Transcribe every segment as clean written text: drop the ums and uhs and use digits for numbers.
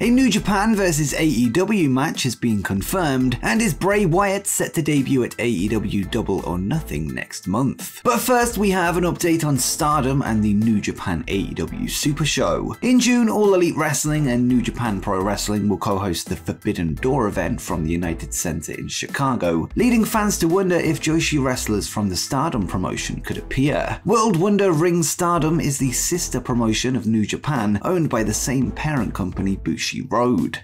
A New Japan vs AEW match has been confirmed, and is Bray Wyatt set to debut at AEW Double or Nothing next month. But first we have an update on Stardom and the New Japan AEW Super Show. In June, All Elite Wrestling and New Japan Pro Wrestling will co-host the Forbidden Door event from the United Center in Chicago, leading fans to wonder if Joshi wrestlers from the Stardom promotion could appear. World Wonder Ring Stardom is the sister promotion of New Japan, owned by the same parent company, Bushiroad.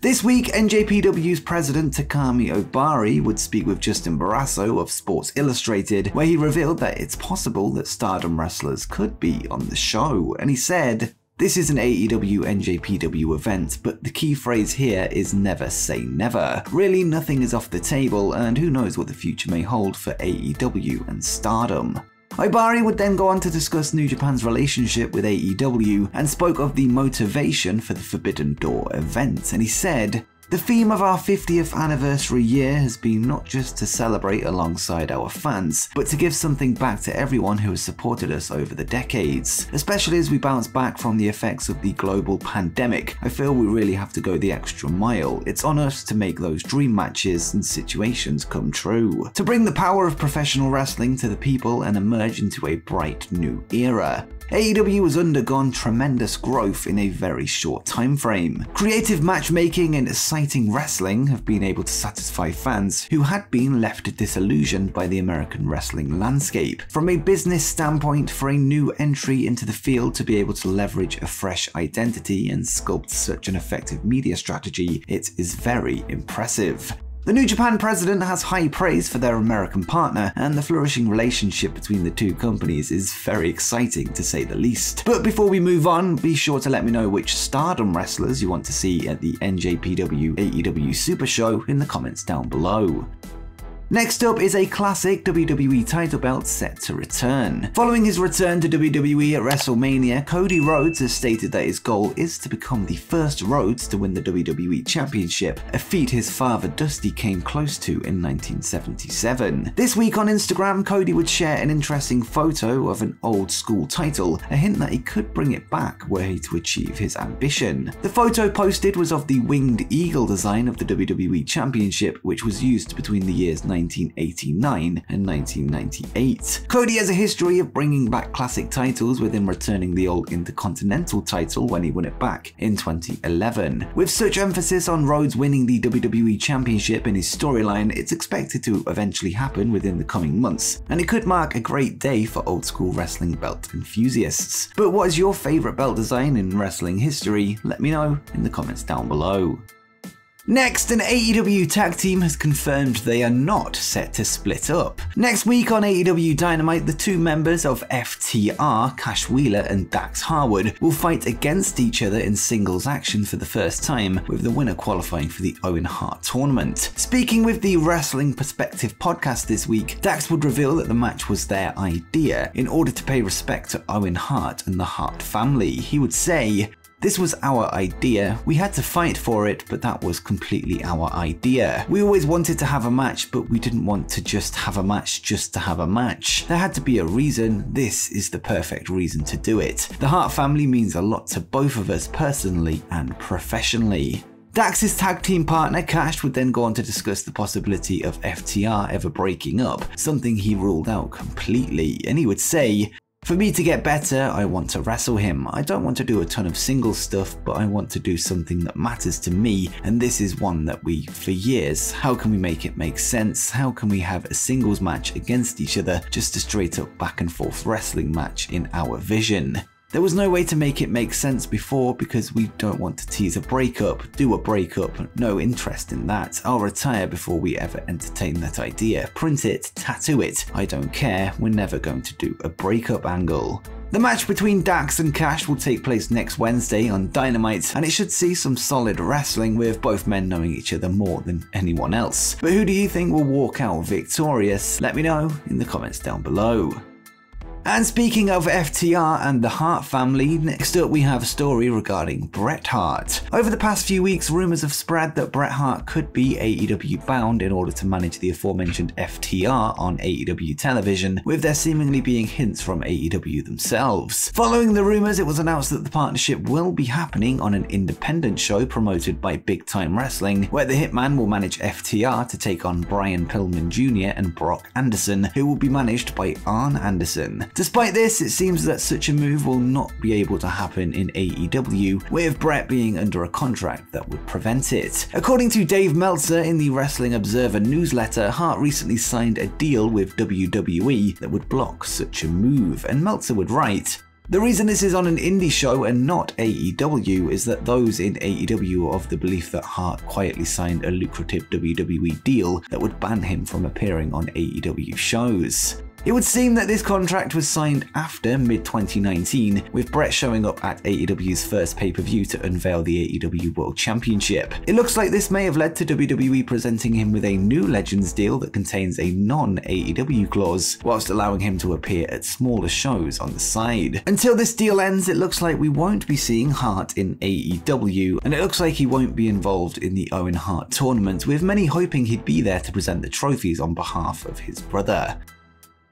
This week, NJPW's president Takami Obari would speak with Justin Barrasso of Sports Illustrated, where he revealed that it's possible that Stardom wrestlers could be on the show, and he said, "This is an AEW NJPW event, but the key phrase here is never say never. Really, nothing is off the table, and who knows what the future may hold for AEW and Stardom." Obari would then go on to discuss New Japan's relationship with AEW and spoke of the motivation for the Forbidden Door event, and he said, "The theme of our 50th anniversary year has been not just to celebrate alongside our fans, but to give something back to everyone who has supported us over the decades. Especially as we bounce back from the effects of the global pandemic, I feel we really have to go the extra mile. It's on us to make those dream matches and situations come true. To bring the power of professional wrestling to the people and emerge into a bright new era. AEW has undergone tremendous growth in a very short time frame. Creative matchmaking and exciting wrestling have been able to satisfy fans who had been left disillusioned by the American wrestling landscape. From a business standpoint, for a new entry into the field to be able to leverage a fresh identity and sculpt such an effective media strategy, it is very impressive." The New Japan president has high praise for their American partner, and the flourishing relationship between the two companies is very exciting to say the least. But before we move on, be sure to let me know which Stardom wrestlers you want to see at the NJPW AEW Super Show in the comments down below. Next up is a classic WWE title belt set to return. Following his return to WWE at WrestleMania, Cody Rhodes has stated that his goal is to become the first Rhodes to win the WWE Championship, a feat his father Dusty came close to in 1977. This week on Instagram, Cody would share an interesting photo of an old school title, a hint that he could bring it back were he to achieve his ambition. The photo posted was of the winged eagle design of the WWE Championship, which was used between the years 1989 and 1998. Cody has a history of bringing back classic titles, with him returning the old Intercontinental title when he won it back in 2011. With such emphasis on Rhodes winning the WWE Championship in his storyline, it's expected to eventually happen within the coming months, and it could mark a great day for old school wrestling belt enthusiasts. But what is your favourite belt design in wrestling history? Let me know in the comments down below. Next, an AEW tag team has confirmed they are not set to split up. Next week on AEW Dynamite, the two members of FTR, Cash Wheeler and Dax Harwood, will fight against each other in singles action for the first time, with the winner qualifying for the Owen Hart tournament. Speaking with the Wrestling Perspective podcast this week, Dax would reveal that the match was their idea in order to pay respect to Owen Hart and the Hart family. He would say, "This was our idea. We had to fight for it, but that was completely our idea. We always wanted to have a match, but we didn't want to just have a match just to have a match. There had to be a reason. This is the perfect reason to do it. The Hart family means a lot to both of us personally and professionally." Dax's tag team partner Cash would then go on to discuss the possibility of FTR ever breaking up, something he ruled out completely, and he would say, "For me to get better, I want to wrestle him. I don't want to do a ton of singles stuff, but I want to do something that matters to me, and this is one that for years, how can we make it make sense? How can we have a singles match against each other, just a straight up back and forth wrestling match in our vision? There was no way to make it make sense before because we don't want to tease a breakup, do a breakup, no interest in that. I'll retire before we ever entertain that idea. Print it, tattoo it, I don't care, we're never going to do a breakup angle." The match between Dax and Cash will take place next Wednesday on Dynamite, and it should see some solid wrestling with both men knowing each other more than anyone else. But who do you think will walk out victorious? Let me know in the comments down below. And speaking of FTR and the Hart family, next up we have a story regarding Bret Hart. Over the past few weeks, rumors have spread that Bret Hart could be AEW bound in order to manage the aforementioned FTR on AEW television, with there seemingly being hints from AEW themselves. Following the rumors, it was announced that the partnership will be happening on an independent show promoted by Big Time Wrestling, where the Hitman will manage FTR to take on Brian Pillman Jr. and Brock Anderson, who will be managed by Arn Anderson. Despite this, it seems that such a move will not be able to happen in AEW, with Bret being under a contract that would prevent it. According to Dave Meltzer in the Wrestling Observer newsletter, Hart recently signed a deal with WWE that would block such a move, and Meltzer would write, "The reason this is on an indie show and not AEW is that those in AEW are of the belief that Hart quietly signed a lucrative WWE deal that would ban him from appearing on AEW shows." It would seem that this contract was signed after mid-2019, with Bret showing up at AEW's first pay-per-view to unveil the AEW World Championship. It looks like this may have led to WWE presenting him with a new Legends deal that contains a non-AEW clause, whilst allowing him to appear at smaller shows on the side. Until this deal ends, it looks like we won't be seeing Hart in AEW, and it looks like he won't be involved in the Owen Hart tournament, with many hoping he'd be there to present the trophies on behalf of his brother.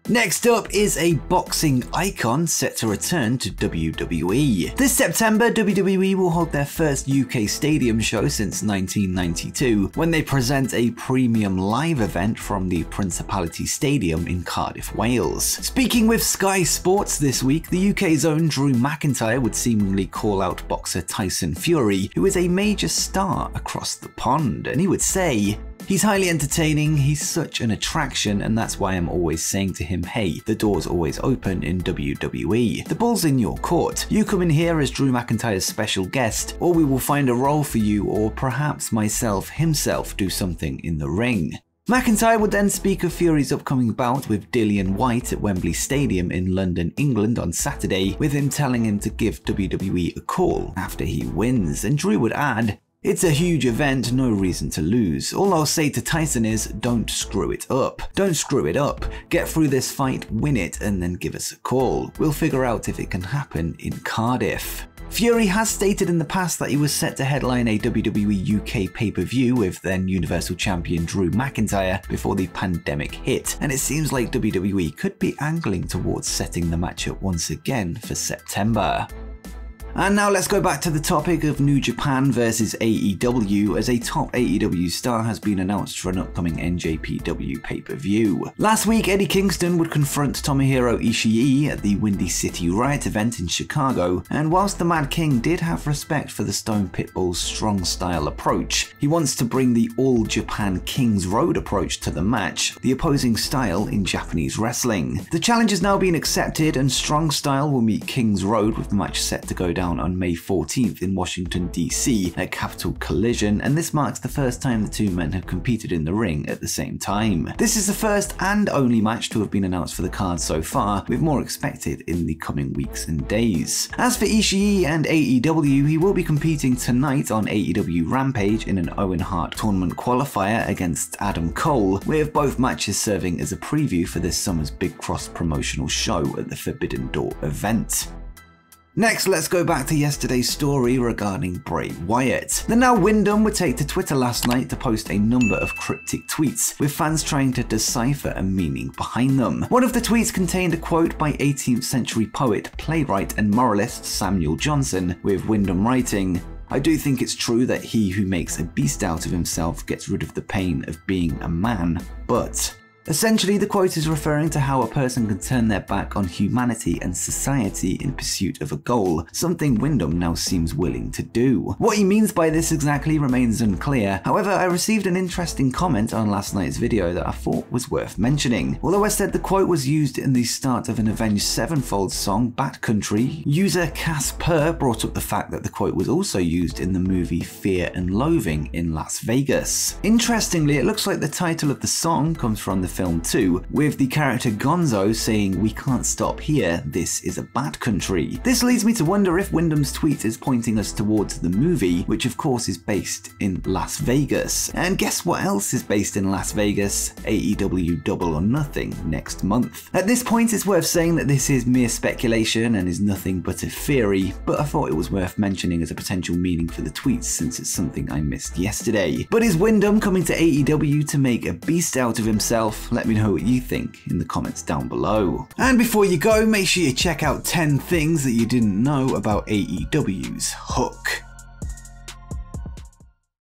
Next up is a boxing icon set to return to WWE. This September, WWE will hold their first UK stadium show since 1992, when they present a premium live event from the Principality Stadium in Cardiff, Wales. Speaking with Sky Sports this week, the UK's own Drew McIntyre would seemingly call out boxer Tyson Fury, who is a major star across the pond, and he would say, "He's highly entertaining, he's such an attraction, and that's why I'm always saying to him, hey, the door's always open in WWE. The ball's in your court. You come in here as Drew McIntyre's special guest, or we will find a role for you, or perhaps myself himself do something in the ring." McIntyre would then speak of Fury's upcoming bout with Dillian Whyte at Wembley Stadium in London, England on Saturday, with him telling him to give WWE a call after he wins, and Drew would add, "It's a huge event, no reason to lose. All I'll say to Tyson is, don't screw it up. Don't screw it up. Get through this fight, win it, and then give us a call. We'll figure out if it can happen in Cardiff." Fury has stated in the past that he was set to headline a WWE UK pay-per-view with then Universal Champion Drew McIntyre before the pandemic hit, and it seems like WWE could be angling towards setting the match up once again for September. And now let's go back to the topic of New Japan versus AEW, as a top AEW star has been announced for an upcoming NJPW pay-per-view. Last week, Eddie Kingston would confront Tomohiro Ishii at the Windy City Riot event in Chicago, and whilst the Mad King did have respect for the Stone Pitbull's strong style approach, he wants to bring the All Japan King's Road approach to the match, the opposing style in Japanese wrestling. The challenge has now been accepted, and Strong Style will meet King's Road, with the match set to go down on May 14th in Washington, DC at Capital Collision, and this marks the first time the two men have competed in the ring at the same time. This is the first and only match to have been announced for the card so far, with more expected in the coming weeks and days. As for Ishii and AEW, he will be competing tonight on AEW Rampage in an Owen Hart tournament qualifier against Adam Cole, with both matches serving as a preview for this summer's big cross-promotional show at the Forbidden Door event. Next, let's go back to yesterday's story regarding Bray Wyatt. The now Wyndham would take to Twitter last night to post a number of cryptic tweets, with fans trying to decipher a meaning behind them. One of the tweets contained a quote by 18th century poet, playwright and moralist Samuel Johnson, with Wyndham writing, "I do think it's true that he who makes a beast out of himself gets rid of the pain of being a man, but..." Essentially, the quote is referring to how a person can turn their back on humanity and society in pursuit of a goal, something Wyndham now seems willing to do. What he means by this exactly remains unclear. However, I received an interesting comment on last night's video that I thought was worth mentioning. Although I said the quote was used in the start of an Avenged Sevenfold song, Bat Country, user Casper brought up the fact that the quote was also used in the movie Fear and Loathing in Las Vegas. Interestingly, it looks like the title of the song comes from the film too, with the character Gonzo saying, "We can't stop here, this is a bad country." This leads me to wonder if Wyndham's tweet is pointing us towards the movie, which of course is based in Las Vegas. And guess what else is based in Las Vegas? AEW Double or Nothing next month. At this point, it's worth saying that this is mere speculation and is nothing but a theory, but I thought it was worth mentioning as a potential meaning for the tweets since it's something I missed yesterday. But is Wyndham coming to AEW to make a beast out of himself? Let me know what you think in the comments down below. And before you go, make sure you check out 10 things that you didn't know about AEW's Hook.